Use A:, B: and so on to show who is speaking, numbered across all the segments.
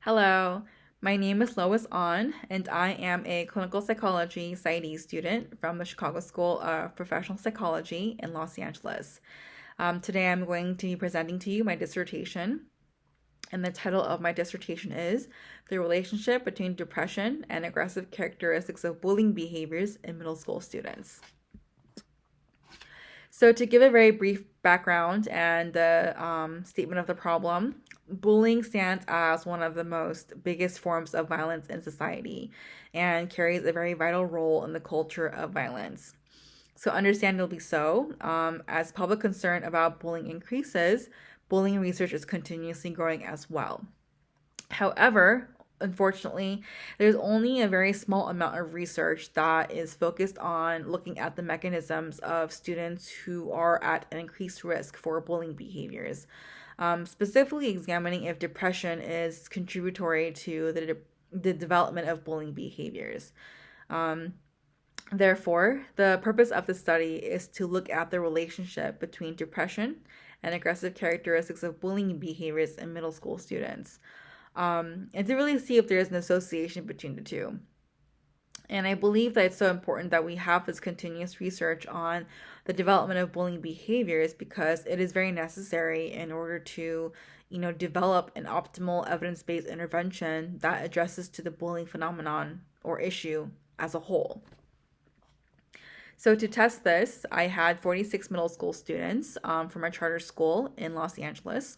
A: Hello, my name is Lois Ahn, and I am a clinical psychology PsyD student from the Chicago School of Professional Psychology in Los Angeles. Today I'm going to be presenting to you my dissertation, and the title of my dissertation is The Relationship Between Depression and Aggressive Characteristics of Bullying Behaviors in Middle School Students. So, to give a very brief background and the statement of the problem, bullying stands as one of the most biggest forms of violence in society and carries a very vital role in the culture of violence. So, understandably so, as public concern about bullying increases, bullying research is continuously growing as well. However, unfortunately, there's only a very small amount of research that is focused on looking at the mechanisms of students who are at an increased risk for bullying behaviors, specifically examining if depression is contributory to the development of bullying behaviors. Um, Therefore, the purpose of the study is to look at the relationship between depression and aggressive characteristics of bullying behaviors in middle school students, and to really see if there is an association between the two. And I believe that it's so important that we have this continuous research on the development of bullying behaviors because it is very necessary in order to, develop an optimal evidence-based intervention that addresses to the bullying phenomenon or issue as a whole. So to test this, I had 46 middle school students from a charter school in Los Angeles.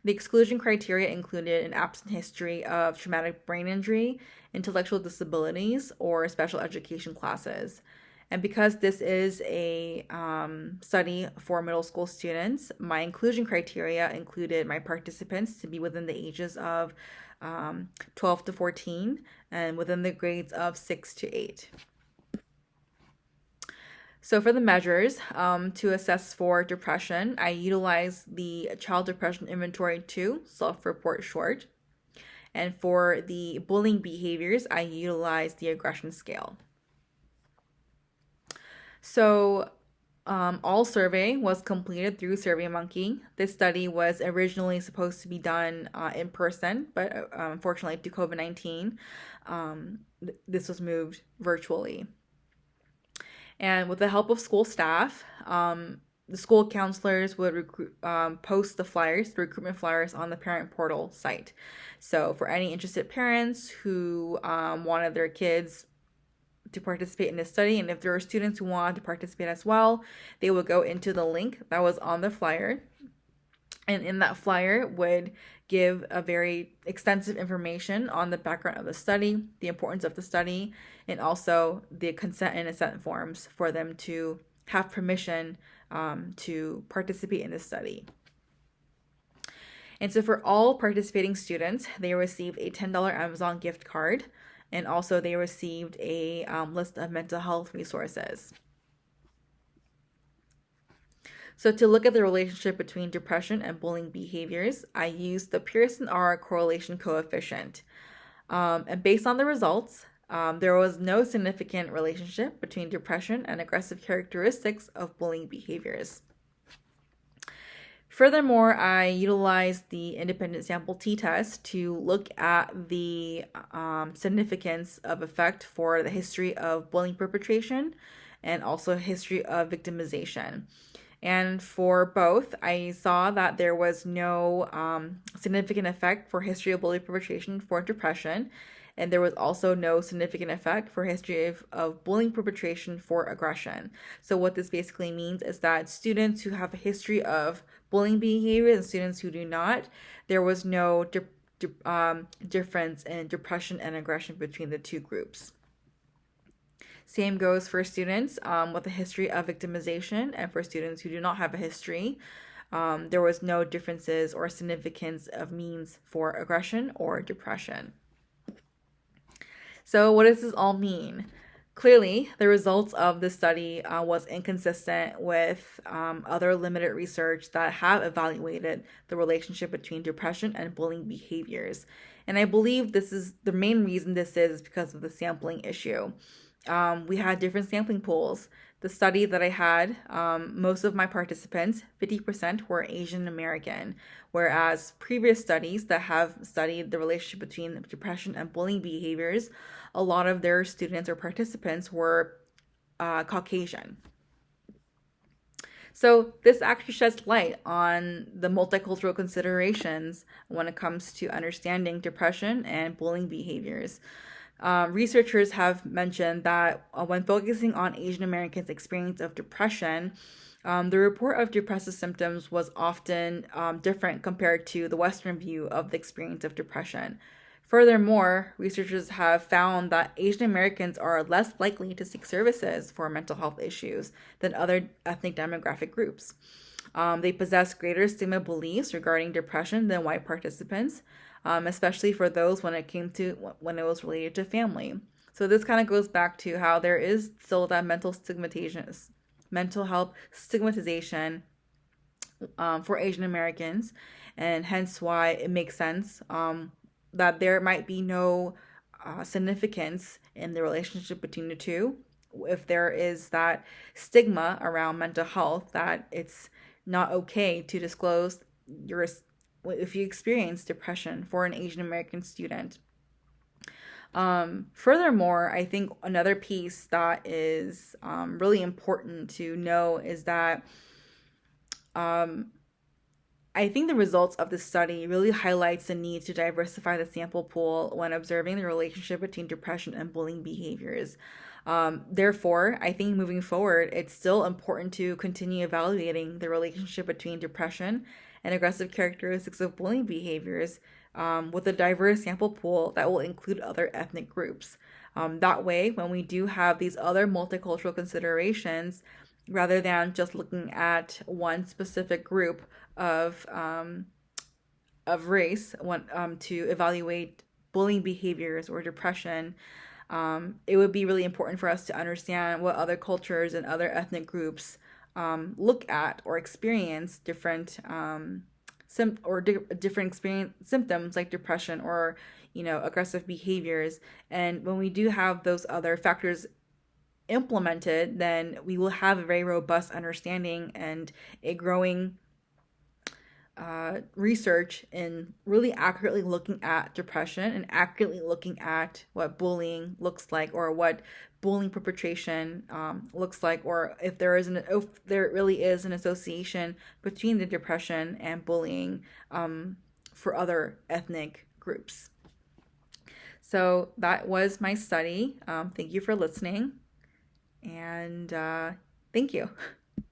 A: The exclusion criteria included an absent history of traumatic brain injury, intellectual disabilities, or special education classes. And because this is a study for middle school students, my inclusion criteria included my participants to be within the ages of 12 to 14 and within the grades of 6 to 8. So for the measures to assess for depression, I utilize the Child Depression Inventory 2 self-report short. And for the bullying behaviors, I utilize the aggression scale. So all survey was completed through SurveyMonkey. This study was originally supposed to be done in person, but unfortunately due to COVID-19, this was moved virtually. And with the help of school staff, the school counselors would post the recruitment flyers on the parent portal site. So for any interested parents who wanted their kids to participate in this study, and if there are students who wanted to participate as well, they would go into the link that was on the flyer. And in that flyer would give a very extensive information on the background of the study, the importance of the study, and also the consent and assent forms for them to have permission to participate in the study. And so for all participating students, they received a $10 Amazon gift card, and also they received a list of mental health resources. So to look at the relationship between depression and bullying behaviors, I used the Pearson-R correlation coefficient. And based on the results, there was no significant relationship between depression and aggressive characteristics of bullying behaviors. Furthermore, I utilized the independent sample t-test to look at the significance of effect for the history of bullying perpetration and also history of victimization. And for both, I saw that there was no significant effect for history of bullying perpetration for depression, and there was also no significant effect for history of bullying perpetration for aggression. So what this basically means is that students who have a history of bullying behavior and students who do not, there was no difference in depression and aggression between the two groups. Same goes for students with a history of victimization and for students who do not have a history. There was no differences or significance of means for aggression or depression. So what does this all mean? Clearly, the results of this study was inconsistent with other limited research that have evaluated the relationship between depression and bullying behaviors. And I believe this is the main reason this is because of the sampling issue. We had different sampling pools. the study that I had, most of my participants, 50%, were Asian American, whereas previous studies that have studied the relationship between depression and bullying behaviors, a lot of their students or participants were Caucasian. So this actually sheds light on the multicultural considerations when it comes to understanding depression and bullying behaviors. Researchers have mentioned that when focusing on Asian Americans' experience of depression, the report of depressive symptoms was often different compared to the Western view of the experience of depression. Furthermore, researchers have found that Asian Americans are less likely to seek services for mental health issues than other ethnic demographic groups. They possess greater stigma beliefs regarding depression than white participants, especially for those when it was related to family. So this kind of goes back to how there is still that mental health stigmatization for Asian Americans, and hence why it makes sense that there might be no significance in the relationship between the two if there is that stigma around mental health, that it's not okay to disclose your if you experience depression for an Asian American student. Furthermore, I think another piece that is really important to know is that I think the results of this study really highlights the need to diversify the sample pool when observing the relationship between depression and bullying behaviors. Therefore, I think moving forward, it's still important to continue evaluating the relationship between depression and aggressive characteristics of bullying behaviors with a diverse sample pool that will include other ethnic groups. That way, when we do have these other multicultural considerations, rather than just looking at one specific group of race to evaluate bullying behaviors or depression, it would be really important for us to understand what other cultures and other ethnic groups look at or experience different different experience symptoms like depression or aggressive behaviors. And when we do have those other factors implemented, then we will have a very robust understanding and a growing research in really accurately looking at depression and accurately looking at what bullying looks like, or what bullying perpetration looks like, or if there really is an association between the depression and bullying for other ethnic groups. So that was my study. Thank you for listening, and thank you.